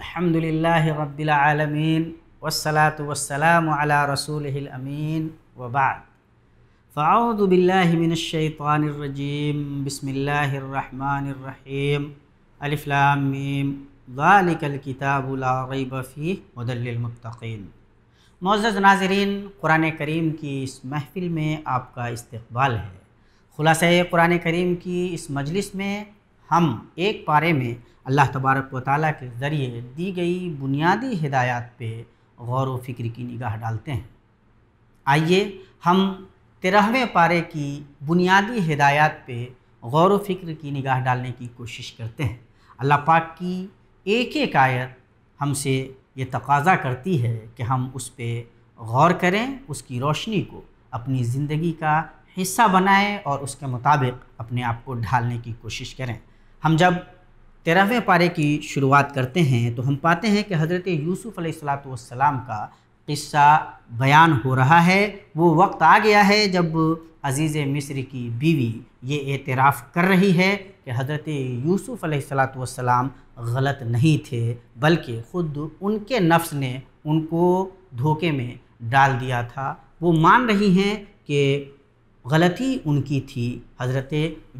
الحمدللہ رب العالمین والصلاة والسلام علی رسولہ الامین وبعد فاعوذ باللہ من الشیطان الرجیم بسم اللہ الرحمن الرحیم الف لام میم ذالک الکتاب لا ریب فیہ ھدی للمتقین۔ معزز ناظرین، قرآن کریم کی اس محفل میں آپ کا استقبال ہے۔ خلاصہ قرآن کریم کی اس مجلس میں ہم ایک پارے میں اللہ تبارک و تعالیٰ کے ذریعے دی گئی بنیادی ہدایات پہ غور و فکر کی نگاہ ڈالتے ہیں۔ آئیے ہم 13ویں پارے کی بنیادی ہدایات پہ غور و فکر کی نگاہ ڈالنے کی کوشش کرتے ہیں۔ اللہ پاک کی ایک ایک آیت ہم سے یہ تقاضا کرتی ہے کہ ہم اس پہ غور کریں، اس کی روشنی کو اپنی زندگی کا حصہ بنائیں اور اس کے مطابق اپنے آپ کو ڈھالنے کی کوشش کریں۔ ہم جب 13ویں پارے کی شروعات کرتے ہیں تو ہم پاتے ہیں کہ حضرت یوسف علیہ السلام کا قصہ بیان ہو رہا ہے۔ وہ وقت آ گیا ہے جب عزیز مصر کی بیوی یہ اعتراف کر رہی ہے کہ حضرت یوسف علیہ السلام غلط نہیں تھے، بلکہ خود ان کے نفس نے ان کو دھوکے میں ڈال دیا تھا۔ وہ مان رہی ہیں کہ غلطی ان کی تھی، حضرت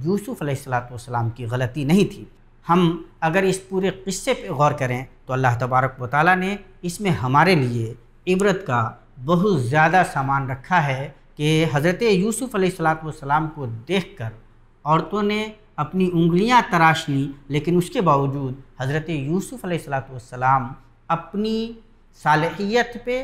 یوسف علیہ السلام کی غلطی نہیں تھی۔ ہم اگر اس پورے قصے پہ غور کریں تو اللہ تبارک و تعالیٰ نے اس میں ہمارے لیے عبرت کا بہت زیادہ سامان رکھا ہے کہ حضرت یوسف علیہ السلام کو دیکھ کر عورتوں نے اپنی انگلیاں تراش لیں، لیکن اس کے باوجود حضرت یوسف علیہ السلام اپنی صالحیت پہ،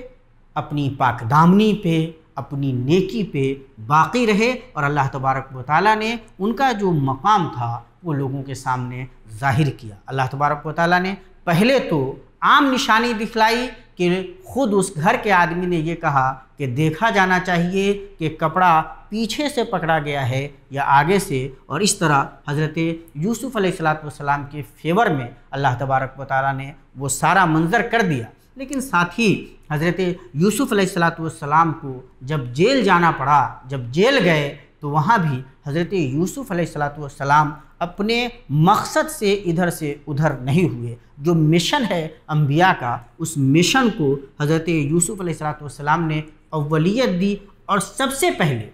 اپنی پاک دامنی پہ، اپنی نیکی پہ باقی رہے، اور اللہ تبارک و تعالیٰ نے ان کا جو مقام تھا وہ لوگوں کے سامنے ظاہر کیا۔ اللہ تبارک و تعالیٰ نے پہلے تو عام نشانی دکھلائی کہ خود اس گھر کے آدمی نے یہ کہا کہ دیکھا جانا چاہیے کہ کپڑا پیچھے سے پکڑا گیا ہے یا آگے سے، اور اس طرح حضرت یوسف علیہ السلام کے فیور میں اللہ تبارک و تعالیٰ نے وہ سارا منظر کر دیا۔ لیکن ساتھ ہی حضرت یوسف علیہ السلام کو جب جیل جانا پڑا، جب جیل گئے تو وہاں بھی حضرت یوسف علیہ السلام اپنے مقصد سے ادھر سے ادھر نہیں ہوئے۔ جو مشن ہے انبیاء کا، اس مشن کو حضرت یوسف علیہ السلام نے اولیت دی، اور سب سے پہلے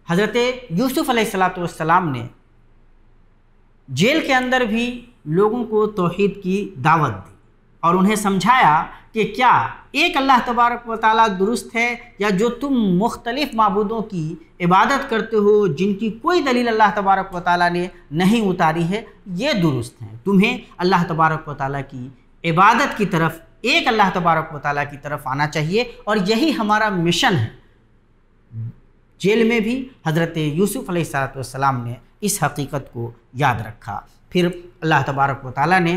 حضرت یوسف علیہ السلام نے جیل کے اندر بھی لوگوں کو توحید کی دعوت دی اور انہیں سمجھایا کہ کیا ایک اللہ تبارک و تعالیٰ درست ہے، یا جو تم مختلف معبودوں کی عبادت کرتے ہو جن کی کوئی دلیل اللہ تبارک و تعالیٰ نے نہیں اتاری ہے، یہ درست ہیں۔ تمہیں اللہ تبارک و تعالیٰ کی عبادت کی طرف، ایک اللہ تبارک و تعالیٰ کی طرف آنا چاہیے، اور یہی ہمارا مشن ہے۔ جیل میں بھی حضرت یوسف علیہ السلام نے اس حقیقت کو یاد رکھا۔ پھر اللہ تبارک و تعالیٰ نے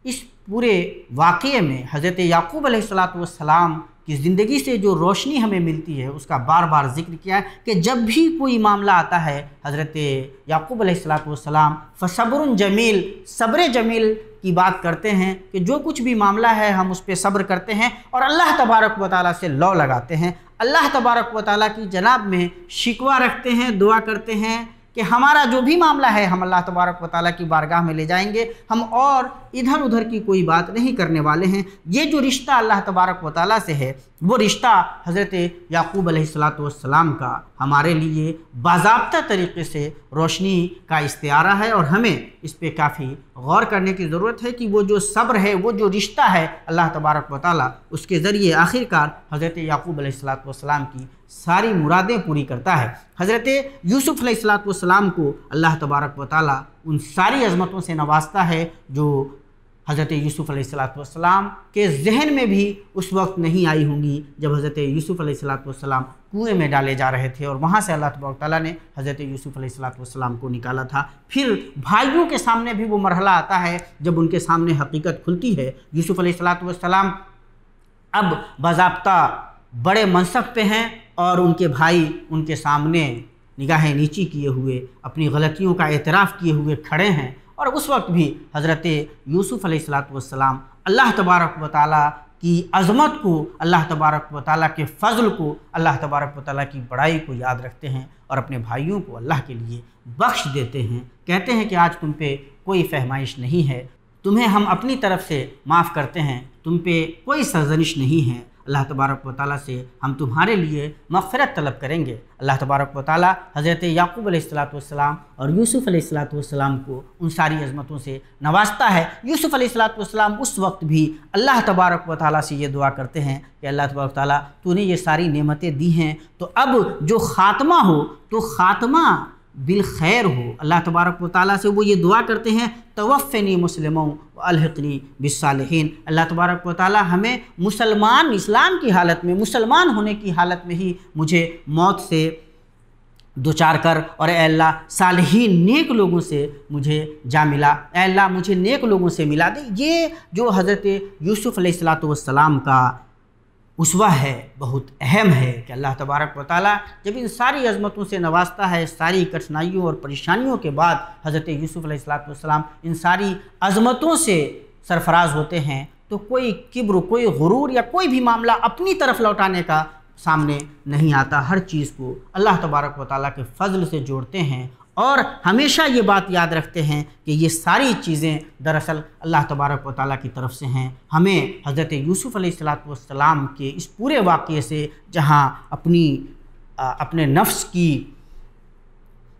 اس پورے واقعے میں حضرت یعقوب علیہ السلام کی زندگی سے جو روشنی ہمیں ملتی ہے اس کا بار بار ذکر کیا ہے کہ جب بھی کوئی معاملہ آتا ہے حضرت یعقوب علیہ السلام فصبر جمیل، صبر جمیل کی بات کرتے ہیں کہ جو کچھ بھی معاملہ ہے ہم اس پہ صبر کرتے ہیں اور اللہ تبارک و تعالیٰ سے لو لگاتے ہیں، اللہ تبارک و تعالیٰ کی جناب میں شکوہ رکھتے ہیں، دعا کرتے ہیں کہ ہمارا جو بھی معاملہ ہے ہم اللہ تبارک و تعالیٰ کی بارگاہ میں لے جائیں گے، ہم اور ادھر ادھر کی کوئی بات نہیں کرنے والے ہیں۔ یہ جو رشتہ اللہ تبارک و تعالیٰ سے ہے وہ رشتہ حضرت یعقوب علیہ السلام کا ہمارے لیے باضابطہ طریقے سے روشنی کا استعارہ ہے، اور ہمیں اس پہ کافی غور کرنے کی ضرورت ہے کہ وہ جو صبر ہے، وہ جو رشتہ ہے اللہ تبارک و تعالیٰ اس کے ذریعے آخر کار حضرت یعقوب علیہ السلام کی ساری مرادیں پوری کرتا ہے۔ حضرت یوسف علیہ السلام کو اللہ تبارک و تعالیٰ ان ساری عظمتوں سے نوازتا ہے جو حضرت یوسف علیہ السلام کے ذہن میں بھی اس وقت نہیں آئی ہوں گی جب حضرت یوسف علیہ السلام کنویں میں ڈالے جا رہے تھے، اور وہاں سے اللہ تبارک و تعالیٰ نے حضرت یوسف علیہ السلام کو نکالا تھا۔ پھر بھائیوں کے سامنے بھی وہ مرحلہ آتا ہے جب ان کے سامنے حقیقت کھلتی ہے۔ یوسف علیہ السلام اب باضابطہ بڑے منصب پہ ہیں، اور ان کے بھائی ان کے سامنے نگاہیں نیچی کیے ہوئے، اپنی غلطیوں کا اعتراف کیے ہوئے کھڑے ہیں، اور اس وقت بھی حضرت یوسف علیہ السلام اللہ تبارک و تعالیٰ کی عظمت کو، اللہ تبارک و تعالیٰ کے فضل کو، اللہ تبارک و تعالیٰ کی بڑائی کو یاد رکھتے ہیں، اور اپنے بھائیوں کو اللہ کے لیے بخش دیتے ہیں۔ کہتے ہیں کہ آج تم پہ کوئی فہمائش نہیں ہے، تمہیں ہم اپنی طرف سے معاف کرتے ہیں، تم پہ کوئی سرزنش نہیں ہے۔ اللہ تبارک و تعالیٰ سے ہم تمہارے لیے مغفرت طلب کریں گے۔ اللہ تبارک و تعالیٰ حضرت یعقوب علیہ السلام اور یوسف علیہ السلام کو ان ساری عظمتوں سے نوازتا ہے۔ یوسف علیہ السلام اس وقت بھی اللہ تبارک و تعالیٰ سے یہ دعا کرتے ہیں کہ اللہ تبارک و تعالیٰ تو نے یہ ساری نعمتیں دی ہیں، تو اب جو خاتمہ ہو تو خاتمہ بالخیر ہو۔ اللہ تبارک و تعالیٰ سے وہ یہ دعا کرتے ہیں توفنی مسلموں والحقنی بالصالحین۔ اللہ تبارک و تعالیٰ ہمیں مسلمان، اسلام کی حالت میں، مسلمان ہونے کی حالت میں ہی مجھے موت سے دوچار کر، اور اے اللہ صالحین نیک لوگوں سے مجھے جا ملا، اے اللہ مجھے نیک لوگوں سے ملا دے۔ یہ جو حضرت یوسف علیہ السلام کا اسوہ ہے، بہت اہم ہے کہ اللہ تبارک و تعالیٰ جب ان ساری عظمتوں سے نوازتا ہے، ساری کٹھنائیوں اور پریشانیوں کے بعد حضرت یوسف علیہ السلام ان ساری عظمتوں سے سرفراز ہوتے ہیں، تو کوئی کبر، کوئی غرور یا کوئی بھی معاملہ اپنی طرف لوٹانے کا سامنے نہیں آتا۔ ہر چیز کو اللہ تبارک و تعالیٰ کے فضل سے جوڑتے ہیں، اور ہمیشہ یہ بات یاد رکھتے ہیں کہ یہ ساری چیزیں دراصل اللہ تبارک و تعالیٰ کی طرف سے ہیں۔ ہمیں حضرت یوسف علیہ السلام کے اس پورے واقعے سے، جہاں اپنے نفس کی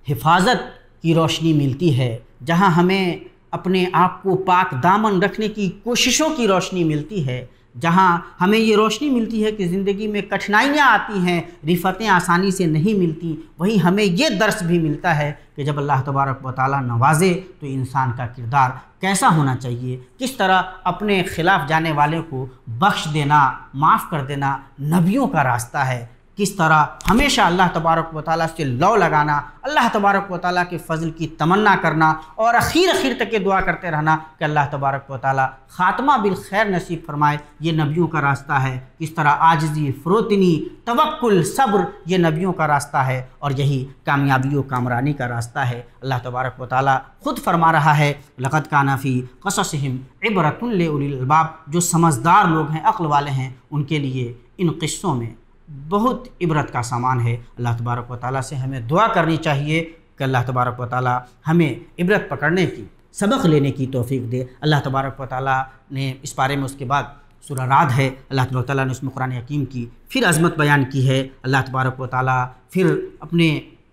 حفاظت کی روشنی ملتی ہے، جہاں ہمیں اپنے آپ کو پاک دامن رکھنے کی کوششوں کی روشنی ملتی ہے، جہاں ہمیں یہ روشنی ملتی ہے کہ زندگی میں کٹھنائیاں آتی ہیں، رفتیں آسانی سے نہیں ملتی، وہیں ہمیں یہ درس بھی ملتا ہے کہ جب اللہ تبارک و تعالیٰ نوازے تو انسان کا کردار کیسا ہونا چاہیے، کس طرح اپنے خلاف جانے والے کو بخش دینا، معاف کر دینا نبیوں کا راستہ ہے، کس طرح ہمیشہ اللہ تبارک و تعالیٰ سے لو لگانا، اللہ تبارک و تعالیٰ کے فضل کی تمنا کرنا، اور اخیر تک یہ دعا کرتے رہنا کہ اللہ تبارک و تعالیٰ خاتمہ بالخیر نصیب فرمائے، یہ نبیوں کا راستہ ہے۔ کس طرح عاجزی، فروتنی، توکل، صبر یہ نبیوں کا راستہ ہے، اور یہی کامیابی و کامرانی کا راستہ ہے۔ اللہ تبارک و تعالیٰ خود فرما رہا ہے لقد کان فی قصصہم عبرۃ لأولی الالباب، جو سمجھدار لوگ ہیں، عقل والے ہیں، ان کے لیے ان قصوں میں بہت عبرت کا سامان ہے۔ اللہ تبارک و تعالیٰ سے ہمیں دعا کرنی چاہیے کہ اللہ تبارک و تعالیٰ ہمیں عبرت پکڑنے کی، سبق لینے کی توفیق دے۔ اللہ تبارک و تعالیٰ نے اس بارے میں اس کے بعد سورہ رعد ہے، اللہ تبارک و تعالیٰ نے اس میں قرآن حکیم کی پھر عظمت بیان کی ہے۔ اللہ تبارک و تعالیٰ پھر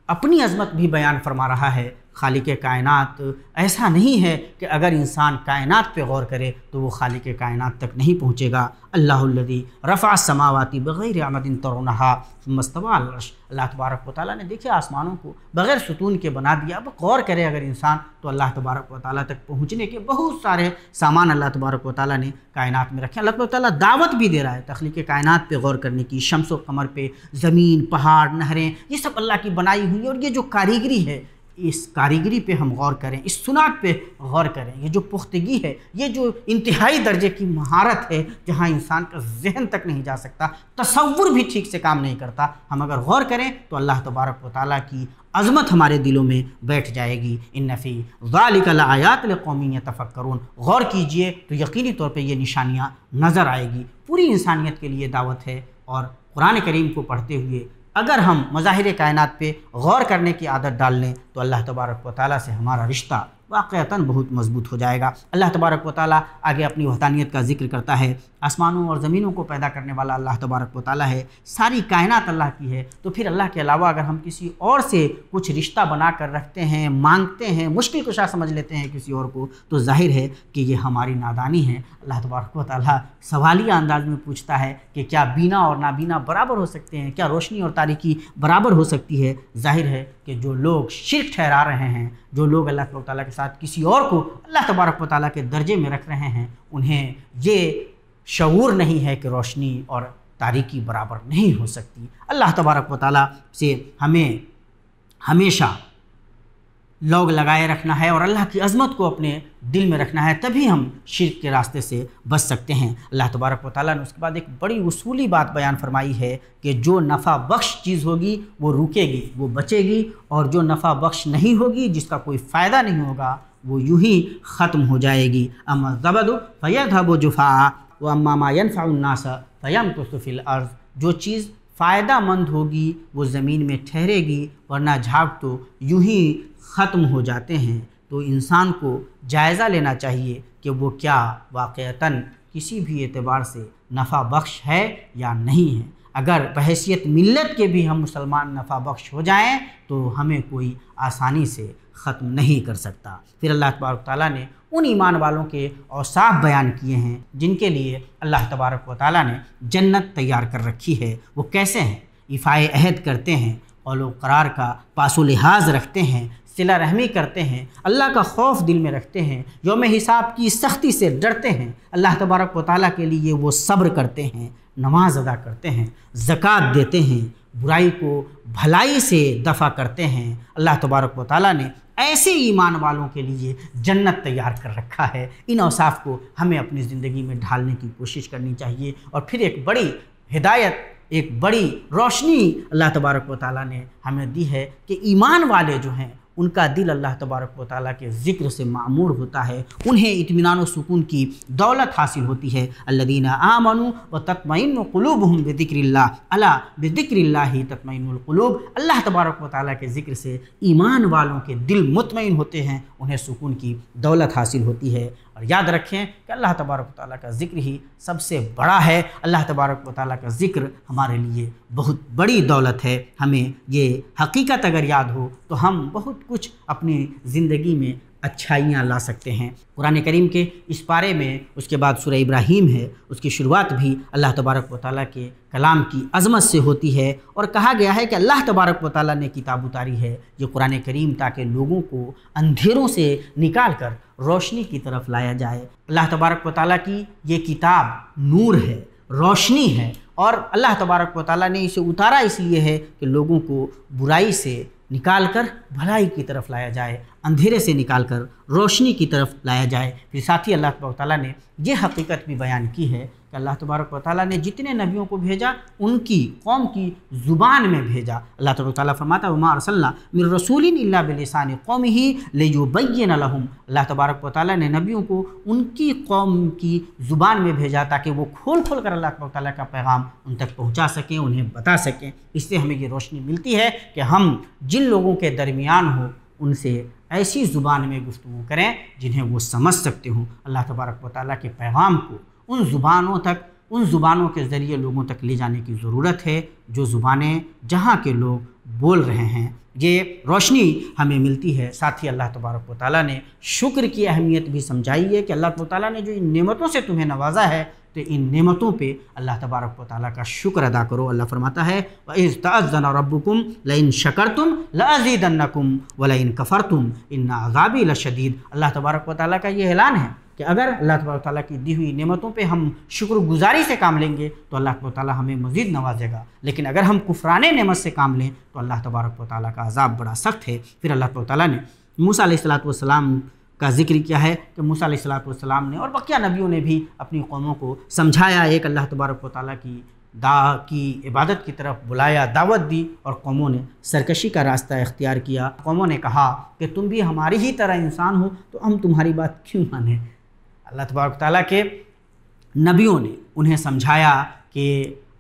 اپنی عظمت بھی بیان فرما رہا ہے۔ خالق کائنات ایسا نہیں ہے کہ اگر انسان کائنات پہ غور کرے تو وہ خالق کائنات تک نہیں پہنچے گا۔ اللہ الذی رفع السماوات بغیر عمد ترونها ثم استوى على العرش۔ اللہ تبارک و تعالیٰ نے دیکھے آسمانوں کو بغیر ستون کے بنا دیا۔ اب غور کرے اگر انسان تو اللہ تبارک و تعالیٰ تک پہنچنے کے بہت سارے سامان اللہ تبارک و تعالیٰ نے کائنات میں رکھے۔ اللہ تبارک و تعالیٰ دعوت بھی دے رہا ہے تخلیق کائنات پہ غور کرنے کی، شمس و قمر پہ، زمین، پہاڑ، نہریں، یہ سب اللہ کی بنائی ہوئی ہے، اور یہ جو کاریگری ہے اس کاریگری پہ ہم غور کریں، اس صنعت پہ غور کریں، یہ جو پختگی ہے، یہ جو انتہائی درجے کی مہارت ہے، جہاں انسان کا ذہن تک نہیں جا سکتا، تصور بھی ٹھیک سے کام نہیں کرتا، ہم اگر غور کریں تو اللہ تبارک و تعالیٰ کی عظمت ہمارے دلوں میں بیٹھ جائے گی۔ ان فی ذالک لآیات لقوم یتفکرون، غور کیجئے تو یقینی طور پہ یہ نشانیاں نظر آئے گی۔ پوری انسانیت کے لیے دعوت ہے، اور قرآن کریم کو پڑھتے ہوئے اگر ہم مظاہر کائنات پہ غور کرنے کی عادت ڈال لیں تو اللہ تبارک و تعالیٰ سے ہمارا رشتہ واقعتاً بہت مضبوط ہو جائے گا۔ اللہ تبارک و تعالیٰ آگے اپنی وحدانیت کا ذکر کرتا ہے۔ آسمانوں اور زمینوں کو پیدا کرنے والا اللہ تبارک و تعالیٰ ہے، ساری کائنات اللہ کی ہے، تو پھر اللہ کے علاوہ اگر ہم کسی اور سے کچھ رشتہ بنا کر رکھتے ہیں، مانگتے ہیں، مشکل کشا سمجھ لیتے ہیں کسی اور کو، تو ظاہر ہے کہ یہ ہماری نادانی ہے۔ اللہ تبارک و تعالیٰ سوالیہ انداز میں پوچھتا ہے کہ کیا بینا اور نابینا برابر ہو سکتے ہیں؟ کیا روشنی اور تاریکی برابر ہو سکتی ہے؟ ظاہر ہے کہ جو لوگ شرک ٹھہرا رہے ہیں، جو لوگ اللہ تبارک و تعالیٰ کے ساتھ کسی اور کو اللہ تبارک و تعالیٰ کے درجے میں رکھ رہے ہیں، انہیں یہ شعور نہیں ہے کہ روشنی اور تاریکی برابر نہیں ہو سکتی۔ اللہ تبارک و تعالیٰ سے ہمیں ہمیشہ لوگ لگائے رکھنا ہے، اور اللہ کی عظمت کو اپنے دل میں رکھنا ہے، تبھی ہم شرک کے راستے سے بچ سکتے ہیں۔ اللہ تبارک و تعالیٰ نے اس کے بعد ایک بڑی اصولی بات بیان فرمائی ہے کہ جو نفع بخش چیز ہوگی وہ رکے گی، وہ بچے گی، اور جو نفع بخش نہیں ہوگی، جس کا کوئی فائدہ نہیں ہوگا، وہ یوں ہی ختم ہو جائے گی۔ اما الزبد فیذهب جفاء واما ما ينفع الناس فیمکث فی الارض، جو چیز فائدہ مند ہوگی وہ زمین میں ٹھہرے گی، ورنہ جھاگ تو یوں ہی ختم ہو جاتے ہیں۔ تو انسان کو جائزہ لینا چاہیے کہ وہ کیا واقعتاً کسی بھی اعتبار سے نفع بخش ہے یا نہیں ہے۔ اگر بحیثیت ملت کے بھی ہم مسلمان نفع بخش ہو جائیں تو ہمیں کوئی آسانی سے ختم نہیں کر سکتا۔ پھر اللہ تبارک و تعالیٰ نے ان ایمان والوں کے اوصاف بیان کیے ہیں جن کے لیے اللہ تبارک و تعالیٰ نے جنت تیار کر رکھی ہے۔ وہ کیسے ہیں؟ ایفائے عہد کرتے ہیں، قول و قرار کا پاس و لحاظ رکھتے ہیں، صلہ رحمی کرتے ہیں، اللہ کا خوف دل میں رکھتے ہیں، یوم حساب کی سختی سے ڈرتے ہیں، اللہ تبارک و تعالیٰ کے لیے وہ صبر کرتے ہیں، نماز ادا کرتے ہیں، زکوٰۃ دیتے ہیں، برائی کو بھلائی سے دفع کرتے ہیں۔ اللہ تبارک و تعالیٰ نے ایسے ایمان والوں کے لیے جنت تیار کر رکھا ہے۔ ان اوصاف کو ہمیں اپنی زندگی میں ڈھالنے کی کوشش کرنی چاہیے۔ اور پھر ایک بڑی ہدایت، ایک بڑی روشنی اللہ تبارک و تعالیٰ نے ہمیں دی ہے کہ ایمان والے جو ہیں ان کا دل اللہ تبارک و تعالیٰ کے ذکر سے معمور ہوتا ہے، انہیں اطمینان و سکون کی دولت حاصل ہوتی ہے۔ الذین آمنوا وتطمئن قلوبهم بذکر اللہ، الا بذکر اللہ تطمئن القلوب۔ اللہ تبارک و تعالیٰ کے ذکر سے ایمان والوں کے دل مطمئن ہوتے ہیں، انہیں سکون کی دولت حاصل ہوتی ہے۔ اور یاد رکھیں کہ اللہ تبارک و تعالیٰ کا ذکر ہی سب سے بڑا ہے۔ اللہ تبارک و تعالیٰ کا ذکر ہمارے لیے بہت بڑی دولت ہے۔ ہمیں یہ حقیقت اگر یاد ہو تو ہم بہت کچھ اپنی زندگی میں اچھائیاں لا سکتے ہیں۔ قرآن کریم کے اس پارے میں اس کے بعد سورہ ابراہیم ہے، اس کی شروعات بھی اللہ تبارک و تعالیٰ کے کلام کی عظمت سے ہوتی ہے، اور کہا گیا ہے کہ اللہ تبارک و تعالیٰ نے کتاب اتاری ہے یہ قرآن کریم تاکہ لوگوں کو اندھیروں سے نکال کر روشنی کی طرف لایا جائے۔ اللہ تبارک و تعالیٰ کی یہ کتاب نور ہے، روشنی ہے، اور اللہ تبارک و تعالیٰ نے اسے اتارا اس لیے ہے کہ لوگوں کو برائی سے نکال کر بھلائی کی طرف لایا جائے، اندھیرے سے نکال کر روشنی کی طرف لایا جائے۔ پھر ساتھ ہی اللہ تبارک و تعالیٰ نے یہ حقیقت بھی بیان کی ہے کہ اللہ تبارک و تعالیٰ نے جتنے نبیوں کو بھیجا ان کی قوم کی زبان میں بھیجا۔ اللہ تبارک و تعالیٰ فرماتا ہے وما ارسلنا من رسول الا بلسان قومہ لیبین لهم۔ اللہ تبارک و تعالیٰ نے نبیوں کو ان کی قوم کی زبان میں بھیجا تاکہ وہ کھول کھول کر اللہ تبارک و تعالیٰ کا پیغام ان تک پہنچا سکیں، انہیں بتا سکیں۔ اس سے ہمیں یہ روشنی ملتی ہے کہ ہم جن لوگوں کے درمیان ہوں ان سے ایسی زبان میں گفتگو کریں جنہیں وہ سمجھ سکتے ہوں۔ اللہ تبارک و تعالیٰ کے پیغام کو ان زبانوں کے ذریعے لوگوں تک لے جانے کی ضرورت ہے جو زبانیں جہاں کے لوگ بول رہے ہیں۔ یہ روشنی ہمیں ملتی ہے۔ ساتھ ہی اللہ تبارک و تعالیٰ نے شکر کی اہمیت بھی سمجھائی ہے کہ اللہ تبارک و تعالیٰ نے جو ان نعمتوں سے تمہیں نوازا ہے تو ان نعمتوں پہ اللہ تبارک و تعالیٰ کا شکر ادا کرو۔ اللہ فرماتا ہے وَإِذْ تَأَذَّنَ رَبُّكُمْ لَئِن شَكَرْتُمْ لَأَزِيدَنَّكُمْ وَلَئِن كَفَرْتُمْ إِنَّ عَذَابِي لَشَدِيدٌ۔ اللہ تبارک و تعالیٰ کا یہ اعلان ہے کہ اگر اللہ تبارک و تعالیٰ کی دی ہوئی نعمتوں پہ ہم شکر گزاری سے کام لیں گے تو اللہ تبارک و تعالیٰ ہمیں مزید نوازے گا، لیکن اگر ہم کفران نعمت سے کام لیں تو اللہ تبارک و تعالیٰ کا عذاب بڑا سخت ہے۔ پھر اللہ تبارک و تعالیٰ نے موسیٰ علیہ السلام کا ذکر کیا ہے کہ موسیٰ علیہ السلام نے اور بقیہ نبیوں نے بھی اپنی قوموں کو سمجھایا، ایک اللہ تبارک و تعالیٰ کی عبادت کی طرف بلایا، دعوت دی، اور قوموں نے سرکشی کا راستہ اختیار کیا۔ قوموں نے کہا کہ تم بھی ہماری ہی طرح انسان ہو تو ہم تمہاری بات کیوں مانیں۔ اللہ تبارک و تعالیٰ کے نبیوں نے انہیں سمجھایا کہ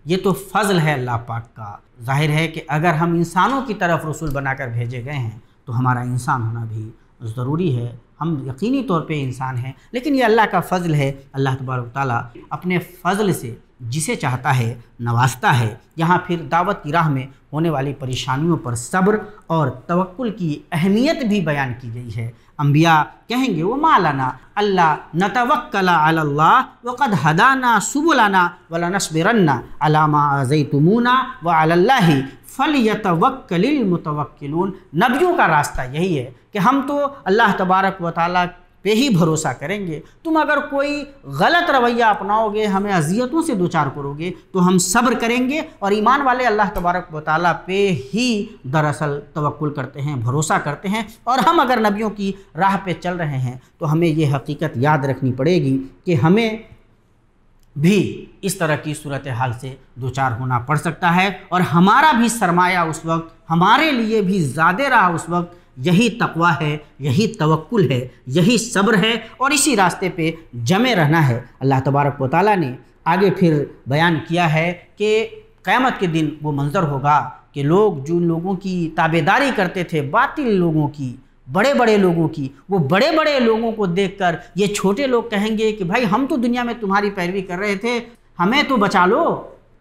یہ تو فضل ہے اللہ پاک کا، ظاہر ہے کہ اگر ہم انسانوں کی طرف رسول بنا کر بھیجے گئے ہیں تو ہمارا انسان ہونا بھی ضروری ہے، ہم یقینی طور پہ انسان ہیں، لیکن یہ اللہ کا فضل ہے۔ اللہ تبارک و تعالیٰ اپنے فضل سے جسے چاہتا ہے نوازتا ہے۔ یہاں پھر دعوت کی راہ میں ہونے والی پریشانیوں پر صبر اور توکل کی اہمیت بھی بیان کی گئی ہے۔ انبیاء کہیں گے وَمَا لَنَا أَلَّا نَتَوَكَّلَ عَلَى اللَّهِ وَقَدْ هَدَانَا سُبُلَنَا وَلَنَصْبِرَنَّ عَلَى مَا آذَيْتُمُونَا وَعَلَى اللَّهِ فَلْيَتَوَكَّلِ الْمُتَوَكِّلُونَ۔ نبیوں کا راستہ یہی ہے کہ ہم تو اللہ تبارک و تعالیٰ پہ ہی بھروسہ کریں گے، تم اگر کوئی غلط رویہ اپناؤ گے، ہمیں اذیتوں سے دوچار کرو گے تو ہم صبر کریں گے، اور ایمان والے اللہ تبارک و تعالیٰ پہ ہی دراصل توکل کرتے ہیں، بھروسہ کرتے ہیں۔ اور ہم اگر نبیوں کی راہ پہ چل رہے ہیں تو ہمیں یہ حقیقت یاد رکھنی پڑے گی کہ ہمیں بھی اس طرح کی صورتحال سے دوچار ہونا پڑ سکتا ہے، اور ہمارا بھی سرمایہ اس وقت ہمارے لیے بھی زیادہ رہا اس وقت یہی تقویٰ ہے، یہی توکل ہے، یہی صبر ہے، اور اسی راستے پہ جمے رہنا ہے۔ اللہ تبارک و تعالیٰ نے آگے پھر بیان کیا ہے کہ قیامت کے دن وہ منظر ہوگا کہ لوگ جن لوگوں کی تابعداری کرتے تھے، باطل لوگوں کی، بڑے بڑے لوگوں کی، وہ بڑے بڑے لوگوں کو دیکھ کر یہ چھوٹے لوگ کہیں گے کہ بھائی ہم تو دنیا میں تمہاری پیروی کر رہے تھے، ہمیں تو بچا لو۔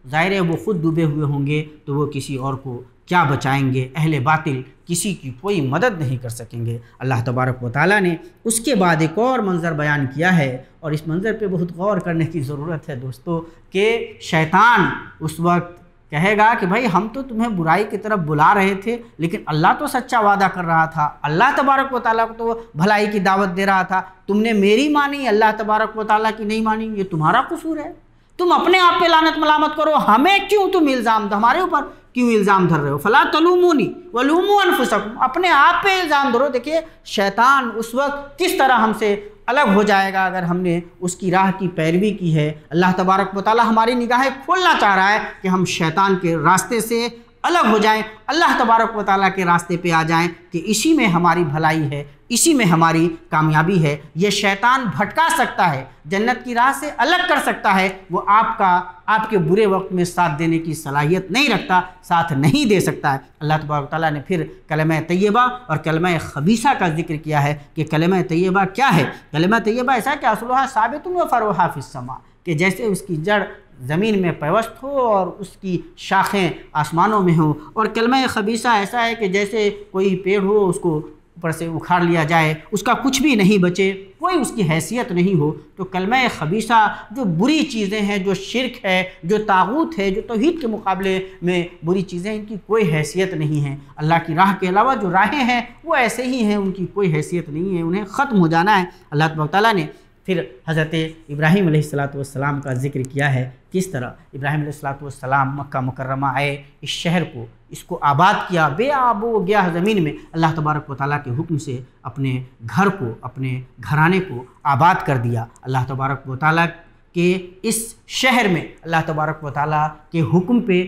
ظاہر ہے وہ خود ڈوبے ہوئے ہوں گے تو وہ کسی اور کو کیا بچائیں گے؟ اہل باطل کسی کی کوئی مدد نہیں کر سکیں گے۔ اللہ تبارک و تعالیٰ نے اس کے بعد ایک اور منظر بیان کیا ہے، اور اس منظر پہ بہت غور کرنے کی ضرورت ہے دوستو، کہ شیطان اس وقت کہے گا کہ بھائی ہم تو تمہیں برائی کی طرف بلا رہے تھے، لیکن اللہ تو سچا وعدہ کر رہا تھا، اللہ تبارک و تعالیٰ کو تو بھلائی کی دعوت دے رہا تھا، تم نے میری مانی، اللہ تبارک و تعالیٰ کی نہیں مانی، یہ تمہارا قصور ہے، تم اپنے آپ پہ لعنت ملامت کرو، ہمیں کیوں تم الزام ہمارے اوپر کیوں الزام دھر رہے ہو؟ فلا تلومونی ولوموا انفسکم، اپنے آپ پہ الزام دھرو۔ دیکھیے شیطان اس وقت کس طرح ہم سے الگ ہو جائے گا اگر ہم نے اس کی راہ کی پیروی کی ہے۔ اللہ تبارک و تعالیٰ ہماری نگاہیں کھولنا چاہ رہا ہے کہ ہم شیطان کے راستے سے الگ ہو جائیں، اللہ تبارک و تعالیٰ کے راستے پہ آ جائیں، کہ اسی میں ہماری بھلائی ہے، اسی میں ہماری کامیابی ہے۔ یہ شیطان بھٹکا سکتا ہے، جنت کی راہ سے الگ کر سکتا ہے، وہ آپ کے برے وقت میں ساتھ دینے کی صلاحیت نہیں رکھتا، ساتھ نہیں دے سکتا ہے۔ اللہ تبارک و تعالیٰ نے پھر کلمہ طیبہ اور کلمہ خبیثہ کا ذکر کیا ہے کہ کلمہ طیبہ کیا ہے۔ کلمہ طیبہ ایسا کہ اصلھا ثابت و فروعھا فی السماء، کہ جیسے اس کی جڑ زمین میں پیوست ہو اور اس کی شاخیں آسمانوں میں ہوں، اور کلمہ خبیثہ ایسا ہے کہ جیسے کوئی پیڑ ہو اس کو اوپر سے اکھاڑ لیا جائے، اس کا کچھ بھی نہیں بچے، کوئی اس کی حیثیت نہیں ہو۔ تو کلمہ خبیثہ جو بری چیزیں ہیں، جو شرک ہے، جو طاغوت ہے، جو توحید کے مقابلے میں بری چیزیں، ان کی کوئی حیثیت نہیں ہے۔ اللہ کی راہ کے علاوہ جو راہیں ہیں وہ ایسے ہی ہیں، ان کی کوئی حیثیت نہیں ہے، انہیں ختم ہو جانا ہے۔ اللہ تبارک و تعالیٰ نے پھر حضرت ابراہیم علیہ السلام کا ذکر کیا ہے، کس طرح ابراہیم علیہ السلام مکہ مکرمہ آئے، اس شہر کو، اس کو آباد کیا، بے آب و گیا زمین میں اللہ تبارک و تعالیٰ کے حکم سے اپنے گھر کو، اپنے گھرانے کو آباد کر دیا۔ اللہ تبارک و تعالیٰ کے اس شہر میں اللہ تبارک و تعالیٰ کے حکم پہ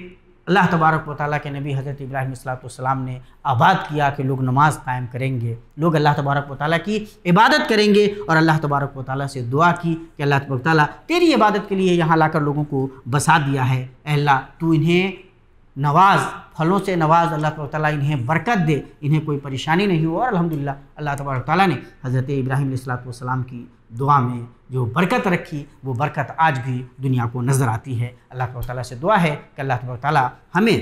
اللہ تبارک و تعالیٰ کے نبی حضرت ابراہیم علیہ السلام نے آباد کیا کہ لوگ نماز قائم کریں گے، لوگ اللہ تبارک و تعالیٰ کی عبادت کریں گے، اور اللہ تبارک و تعالیٰ سے دعا کی کہ اللہ تبارک و تعالیٰ تیری عبادت کے لیے یہاں لا کر لوگوں کو بسا دیا ہے، اے اللہ تو انہیں نواز، پھلوں سے نواز، اللہ تبارک و تعالیٰ انہیں برکت دے، انہیں کوئی پریشانی نہیں ہو۔ اور الحمدللہ اللہ تبارک و تعالیٰ نے حضرت ابراہیم علیہ السلام کی دعا میں جو برکت رکھی، وہ برکت آج بھی دنیا کو نظر آتی ہے۔ اللہ تبارک و تعالیٰ سے دعا ہے کہ اللہ تبارک و تعالیٰ ہمیں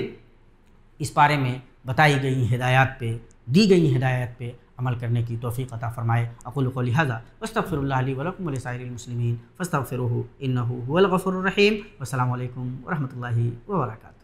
اس بارے میں بتائی گئی ہدایات پہ، دی گئی ہدایات پہ عمل کرنے کی توفیق عطا فرمائے۔ اقول قولی ھذا واستغفر اللہ لی ولکم ولسائر المسلمین فاستغفروہ انہ ھو الغفور الرحیم۔ والسلام علیکم ورحمۃ اللہ وبرکاتہ۔